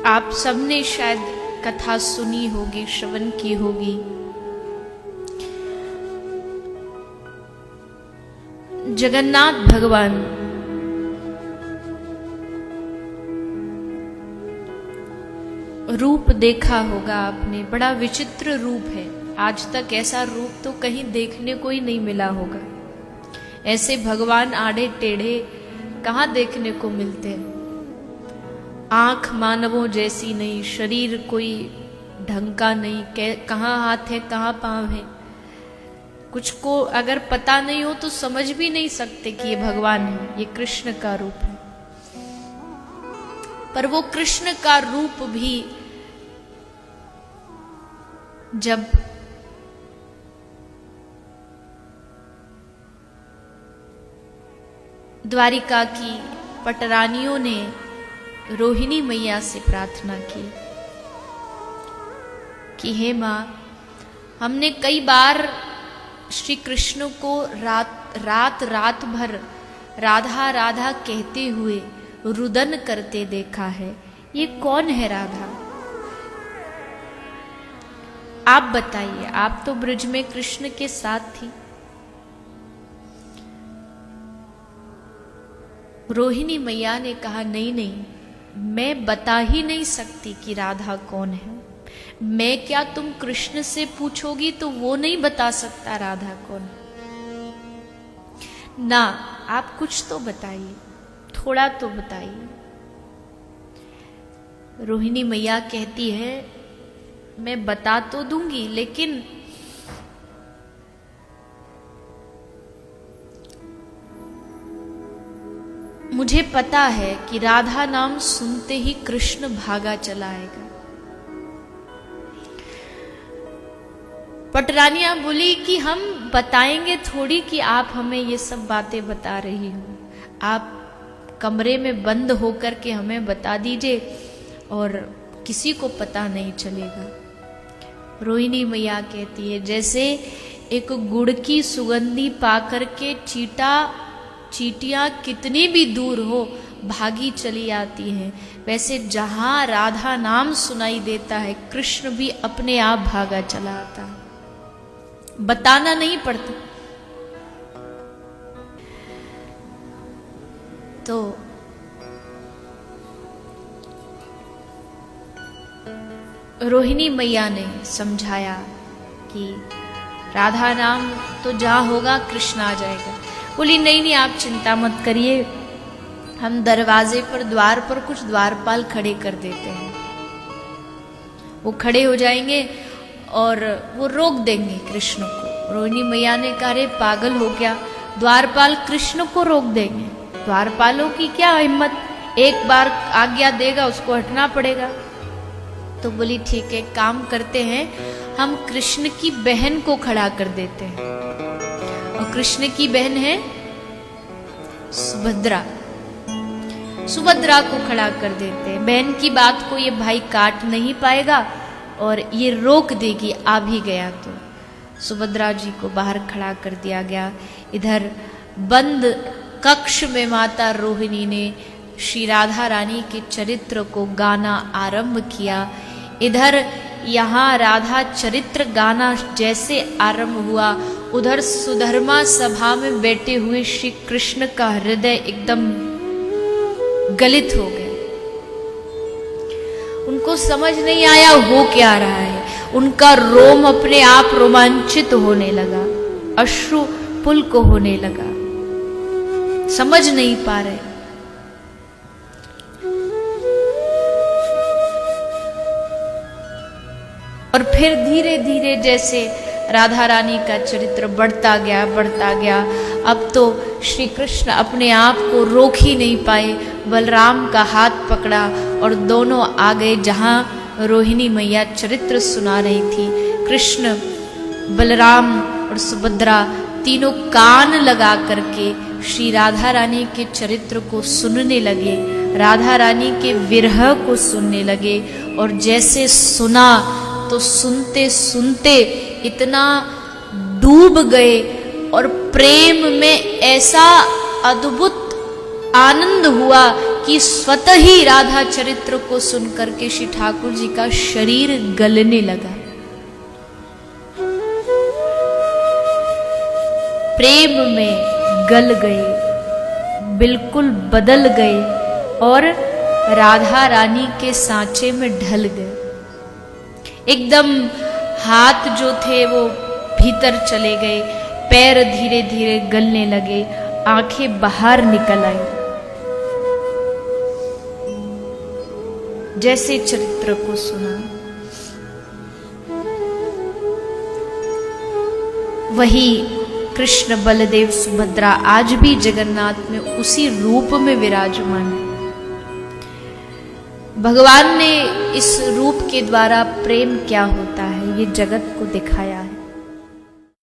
आप सबने शायद कथा सुनी होगी, श्रवण की होगी। जगन्नाथ भगवान रूप देखा होगा आपने, बड़ा विचित्र रूप है। आज तक ऐसा रूप तो कहीं देखने को ही नहीं मिला होगा। ऐसे भगवान आड़े टेढ़े कहाँ देखने को मिलते हैं। आंख मानवों जैसी नहीं, शरीर कोई ढंग का नहीं, कहाँ हाथ है कहाँ पांव है, कुछ को अगर पता नहीं हो तो समझ भी नहीं सकते कि ये भगवान है, ये कृष्ण का रूप है। पर वो कृष्ण का रूप भी जब द्वारिका की पटरानियों ने रोहिणी मैया से प्रार्थना की कि हे मां, हमने कई बार श्री कृष्ण को रात भर राधा राधा कहते हुए रुदन करते देखा है। ये कौन है राधा? आप बताइए, आप तो ब्रज में कृष्ण के साथ थी। रोहिणी मैया ने कहा नहीं नहीं, मैं बता ही नहीं सकती कि राधा कौन है। मैं क्या, तुम कृष्ण से पूछोगी तो वो नहीं बता सकता राधा कौन है ना। आप कुछ तो बताइए, थोड़ा तो बताइए। रोहिणी मैया कहती है मैं बता तो दूंगी, लेकिन मुझे पता है कि राधा नाम सुनते ही कृष्ण भागा चला आएगा। पटरानियां बोली कि हम बताएंगे थोड़ी कि आप हमें ये सब बातें बता रही हो। आप कमरे में बंद होकर के हमें बता दीजिए और किसी को पता नहीं चलेगा। रोहिणी मैया कहती है जैसे एक गुड़ की सुगंधी पाकर के चींटियां कितनी भी दूर हो भागी चली आती हैं, वैसे जहां राधा नाम सुनाई देता है कृष्ण भी अपने आप भागा चला आता है। बताना नहीं पड़ता। तो रोहिणी मैया ने समझाया कि राधा नाम तो जहां होगा कृष्ण आ जाएगा। बोली नहीं नहीं, आप चिंता मत करिए, हम दरवाजे पर द्वार पर कुछ द्वारपाल खड़े कर देते हैं। वो खड़े हो जाएंगे और वो रोक देंगे कृष्ण को। रोहिणी मैया ने कहा रे पागल हो गया, द्वारपाल कृष्ण को रोक देंगे? द्वारपालों की क्या हिम्मत, एक बार आज्ञा देगा उसको हटना पड़ेगा। तो बोली ठीक है, काम करते हैं, हम कृष्ण की बहन को खड़ा कर देते हैं। और कृष्ण की बहन है सुभद्रा, सुभद्रा को खड़ा कर देते हैं। बहन की बात को ये भाई काट नहीं पाएगा और ये रोक देगी, आ भी गया तो। सुभद्रा जी को बाहर खड़ा कर दिया गया। इधर बंद कक्ष में माता रोहिणी ने श्री राधा रानी के चरित्र को गाना आरंभ किया। इधर यहाँ राधा चरित्र गाना जैसे आरंभ हुआ, उधर सुधर्मा सभा में बैठे हुए श्री कृष्ण का हृदय एकदम गलित हो गया। उनको समझ नहीं आया हो क्या रहा है। उनका रोम अपने आप रोमांचित होने लगा, अश्रु पुलक होने लगा, समझ नहीं पा रहे। और फिर धीरे धीरे जैसे राधा रानी का चरित्र बढ़ता गया, अब तो श्री कृष्ण अपने आप को रोक ही नहीं पाए। बलराम का हाथ पकड़ा और दोनों आ गए जहां रोहिणी मैया चरित्र सुना रही थी। कृष्ण, बलराम और सुभद्रा तीनों कान लगा करके श्री राधा रानी के चरित्र को सुनने लगे, राधा रानी के विरह को सुनने लगे। और जैसे सुना तो सुनते सुनते इतना डूब गए और प्रेम में ऐसा अद्भुत आनंद हुआ कि स्वतः ही राधा चरित्र को सुनकर के श्री ठाकुर जी का शरीर गलने लगा। प्रेम में गल गए, बिल्कुल बदल गए और राधा रानी के सांचे में ढल गए। एकदम हाथ जो थे वो भीतर चले गए, पैर धीरे धीरे गलने लगे, आंखें बाहर निकल आई। जैसे चरित्र को सुना वही कृष्ण बलदेव सुभद्रा आज भी जगन्नाथ में उसी रूप में विराजमान है। भगवान ने इस रूप के द्वारा प्रेम क्या होता है ये जगत को दिखाया है।